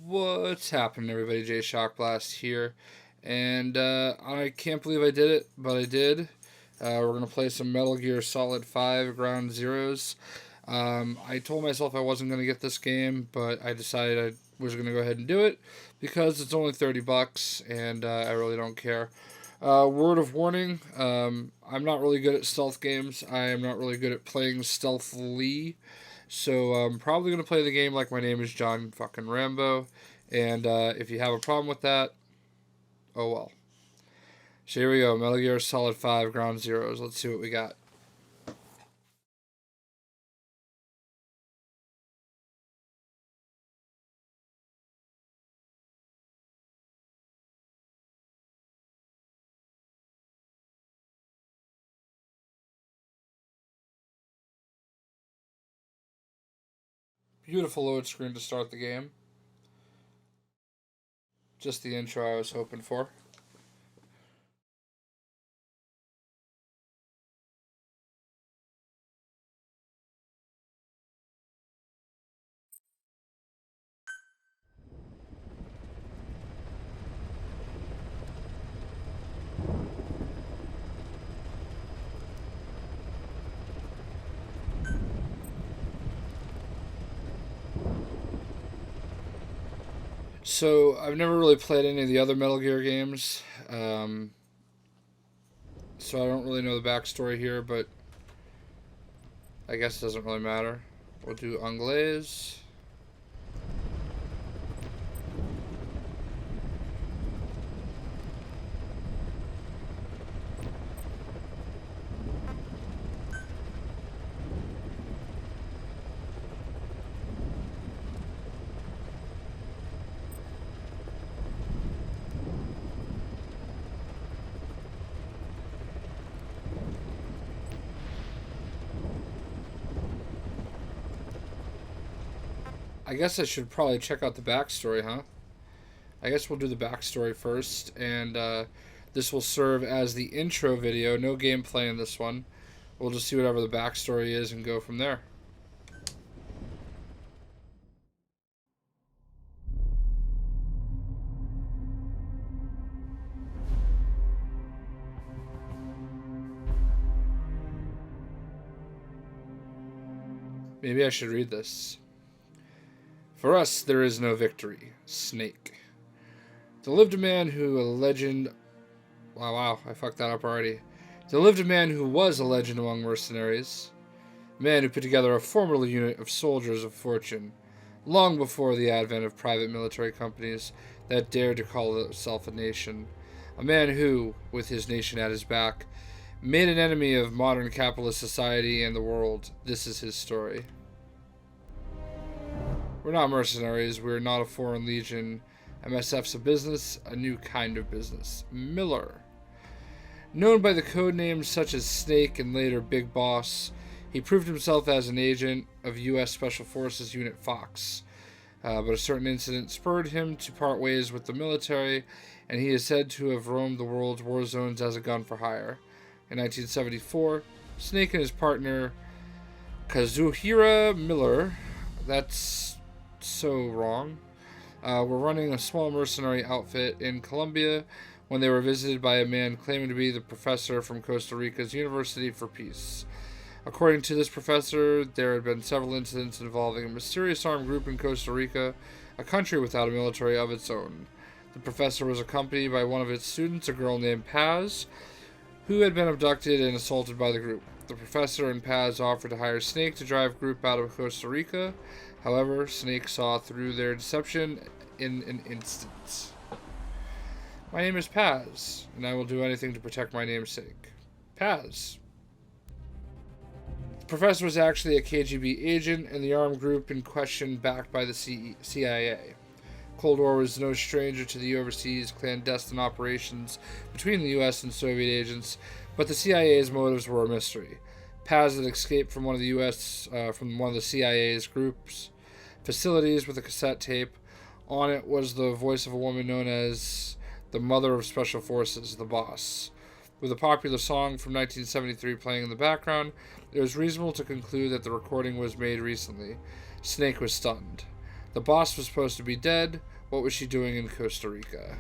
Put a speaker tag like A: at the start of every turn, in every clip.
A: What's happening, everybody? J Shock Blast here, and I can't believe I did it, but I did. We're gonna play some Metal Gear Solid 5 Ground Zeroes. I told myself I wasn't gonna get this game, but I decided I was gonna go ahead and do it because it's only $30, and I really don't care. Word of warning: I'm not really good at stealth games. I am not really good at playing stealthily. So I'm probably going to play the game like my name is John fucking Rambo. And if you have a problem with that, oh well. So here we go. Metal Gear Solid 5 Ground Zeroes. Let's see what we got. Beautiful load screen to start the game. Just the intro I was hoping for. So I've never really played any of the other Metal Gear games, so I don't really know the backstory here, but I guess it doesn't really matter. We'll do Anglaise. I guess I should probably check out the backstory, huh? I guess we'll do the backstory first, and this will serve as the intro video. No gameplay in this one. We'll just see whatever the backstory is and go from there. Maybe I should read this. For us, there is no victory. Snake. There lived a man who a legend... Wow, I fucked that up already. There lived a man who was a legend among mercenaries. A man who put together a formidable unit of soldiers of fortune, long before the advent of private military companies that dared to call itself a nation. A man who, with his nation at his back, made an enemy of modern capitalist society and the world. This is his story. We're not mercenaries. We're not a foreign legion. MSF's a business, a new kind of business. Miller. Known by the code names such as Snake and later Big Boss, he proved himself as an agent of U.S. Special Forces Unit Fox. But a certain incident spurred him to part ways with the military, and he is said to have roamed the world's war zones as a gun for hire. In 1974, Snake and his partner, Kazuhira Miller, that's so wrong, were running a small mercenary outfit in Colombia when they were visited by a man claiming to be the professor from Costa Rica's University for Peace. According to this professor, there had been several incidents involving a mysterious armed group in Costa Rica, a country without a military of its own. The professor was accompanied by one of its students, a girl named Paz, who had been abducted and assaulted by the group. The professor and Paz offered to hire Snake to drive the group out of Costa Rica. However, Snake saw through their deception in an instant. My name is Paz, and I will do anything to protect my namesake. Paz. The professor was actually a KGB agent, and the armed group in question backed by the CIA. Cold War was no stranger to the overseas clandestine operations between the U.S. and Soviet agents, but the CIA's motives were a mystery. Paz had escaped from one of the CIA's group's facilities with a cassette tape. On it was the voice of a woman known as the Mother of Special Forces, the Boss. With a popular song from 1973 playing in the background, it was reasonable to conclude that the recording was made recently. Snake was stunned. The Boss was supposed to be dead. What was she doing in Costa Rica?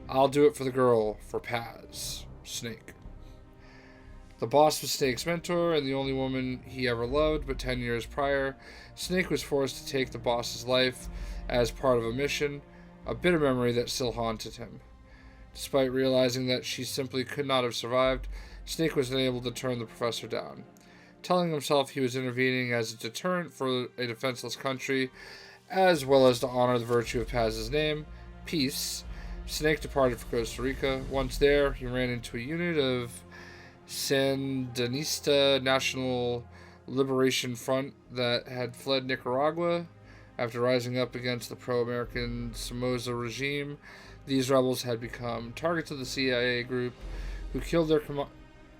A: I'll do it for the girl, for Paz. Snake. The boss was Snake's mentor and the only woman he ever loved, but 10 years prior, Snake was forced to take the boss's life as part of a mission, a bitter memory that still haunted him. Despite realizing that she simply could not have survived, Snake was unable to turn the professor down. Telling himself he was intervening as a deterrent for a defenseless country, as well as to honor the virtue of Paz's name, peace, Snake departed for Costa Rica. Once there, he ran into a unit of Sandinista National Liberation Front that had fled Nicaragua after rising up against the pro-American Somoza regime. These rebels had become targets of the CIA group, who killed their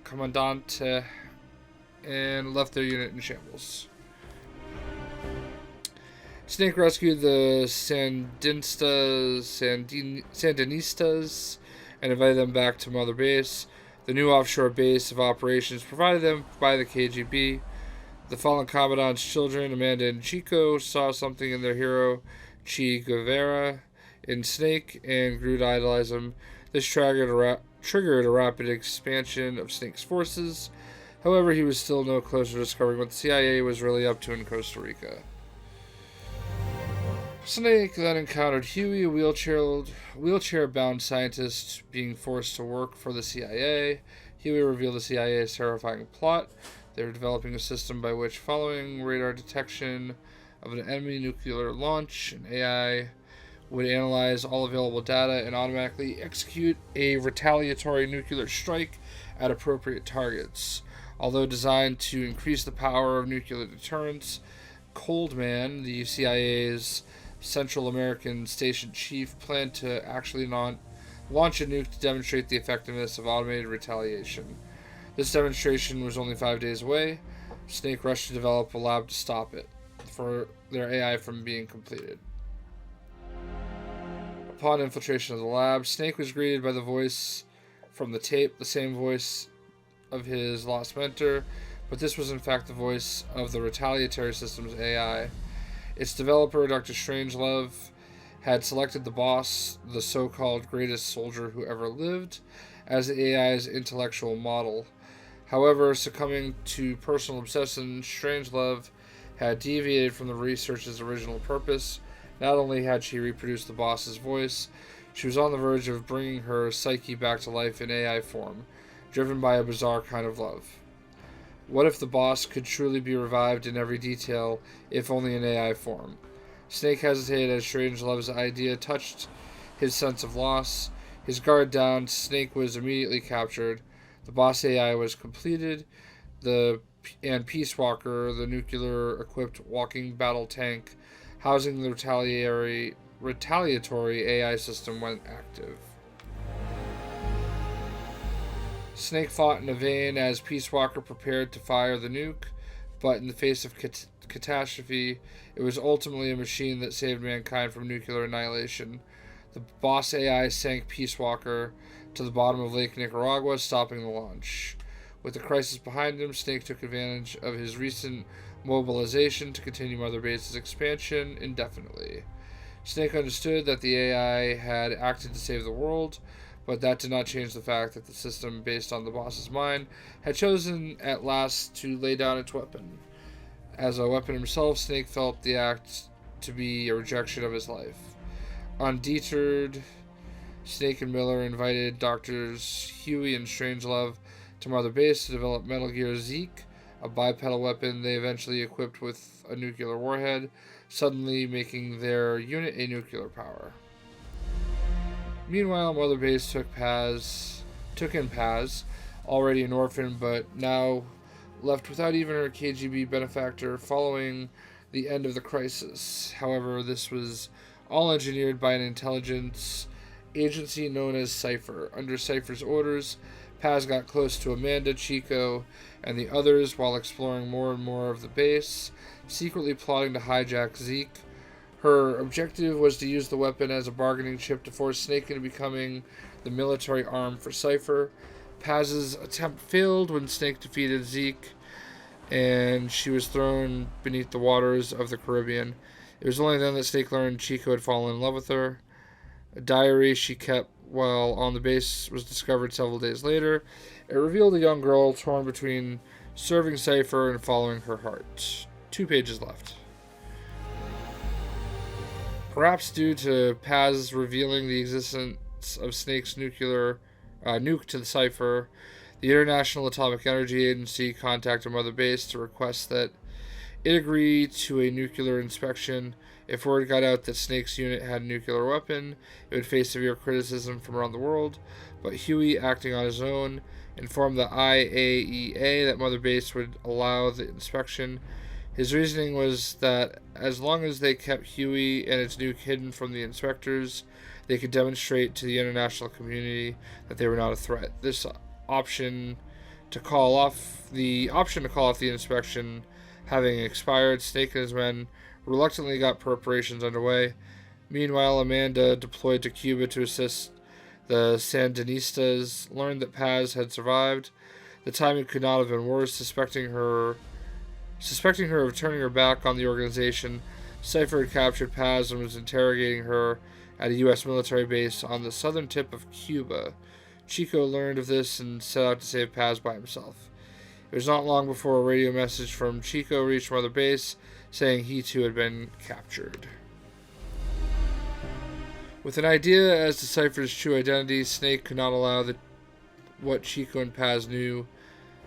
A: commandante and left their unit in shambles. Snake rescued the Sandinistas and invited them back to Mother Base, the new offshore base of operations provided them by the KGB. The fallen commandant's children, Amanda and Chico, saw something in their hero, Che Guevara, in Snake and grew to idolize him. This triggered a rapid expansion of Snake's forces. However, he was still no closer to discovering what the CIA was really up to in Costa Rica. Snake then encountered Huey, a wheelchair-bound scientist being forced to work for the CIA. Huey revealed the CIA's terrifying plot. They were developing a system by which, following radar detection of an enemy nuclear launch, an AI would analyze all available data and automatically execute a retaliatory nuclear strike at appropriate targets. Although designed to increase the power of nuclear deterrence, Coldman, the CIA's Central American station chief, planned to actually launch a nuke to demonstrate the effectiveness of automated retaliation. This demonstration was only 5 days away. Snake rushed to develop a lab to stop it, for their AI from being completed. Upon infiltration of the lab, Snake was greeted by the voice from the tape, the same voice of his lost mentor, but this was in fact the voice of the retaliatory system's AI. Its developer, Dr. Strangelove, had selected the boss, the so-called greatest soldier who ever lived, as the AI's intellectual model. However, succumbing to personal obsession, Strangelove had deviated from the research's original purpose. Not only had she reproduced the boss's voice, she was on the verge of bringing her psyche back to life in AI form, driven by a bizarre kind of love. What if the boss could truly be revived in every detail, if only in AI form? Snake hesitated as Strangelove's idea touched his sense of loss. His guard down, Snake was immediately captured. The boss AI was completed, and Peace Walker, the nuclear-equipped walking battle tank housing the retaliatory AI system, went active. Snake fought in a vain as Peace Walker prepared to fire the nuke, but in the face of catastrophe, it was ultimately a machine that saved mankind from nuclear annihilation. The boss AI sank Peace Walker to the bottom of Lake Nicaragua, stopping the launch. With the crisis behind him, Snake took advantage of his recent mobilization to continue Mother Base's expansion indefinitely. Snake understood that the AI had acted to save the world, but that did not change the fact that the system, based on the boss's mind, had chosen at last to lay down its weapon. As a weapon himself, Snake felt the act to be a rejection of his life. Undeterred, Snake and Miller invited Doctors Huey and Strangelove to Mother Base to develop Metal Gear Zeke, a bipedal weapon they eventually equipped with a nuclear warhead, suddenly making their unit a nuclear power. Meanwhile, Mother Base took in Paz, already an orphan, but now left without even her KGB benefactor following the end of the crisis. However, this was all engineered by an intelligence agency known as Cypher. Under Cypher's orders, Paz got close to Amanda, Chico, and the others while exploring more and more of the base, secretly plotting to hijack Zeke. Her objective was to use the weapon as a bargaining chip to force Snake into becoming the military arm for Cypher. Paz's attempt failed when Snake defeated Zeke, and she was thrown beneath the waters of the Caribbean. It was only then that Snake learned Chico had fallen in love with her. A diary she kept while on the base was discovered several days later. It revealed a young girl torn between serving Cypher and following her heart. 2 pages left. Perhaps due to Paz revealing the existence of Snake's nuke to the Cypher, the International Atomic Energy Agency contacted Mother Base to request that it agree to a nuclear inspection. If word got out that Snake's unit had a nuclear weapon, it would face severe criticism from around the world, but Huey, acting on his own, informed the IAEA that Mother Base would allow the inspection. His reasoning was that as long as they kept Huey and its nuke hidden from the inspectors, they could demonstrate to the international community that they were not a threat. This option to call off the inspection having expired, Snake and his men reluctantly got preparations underway. Meanwhile, Amanda, deployed to Cuba to assist the Sandinistas, learned that Paz had survived. The timing could not have been worse. Suspecting her of turning her back on the organization, Cypher had captured Paz and was interrogating her at a U.S. military base on the southern tip of Cuba. Chico learned of this and set out to save Paz by himself. It was not long before a radio message from Chico reached Mother Base, saying he too had been captured. With an idea as to Cypher's true identity, Snake could not allow what Chico and Paz knew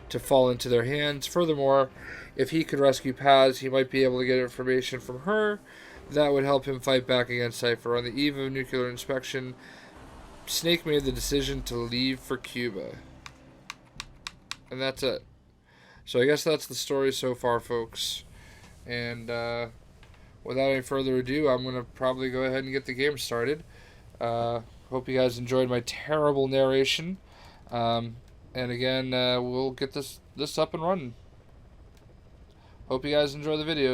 A: to fall into their hands. Furthermore, if he could rescue Paz, he might be able to get information from her that would help him fight back against Cypher. On the eve of nuclear inspection, Snake made the decision to leave for Cuba. And that's it. So I guess that's the story so far, folks. And without any further ado, I'm going to probably go ahead and get the game started. Hope you guys enjoyed my terrible narration. And again, we'll get this up and running. Hope you guys enjoy the video.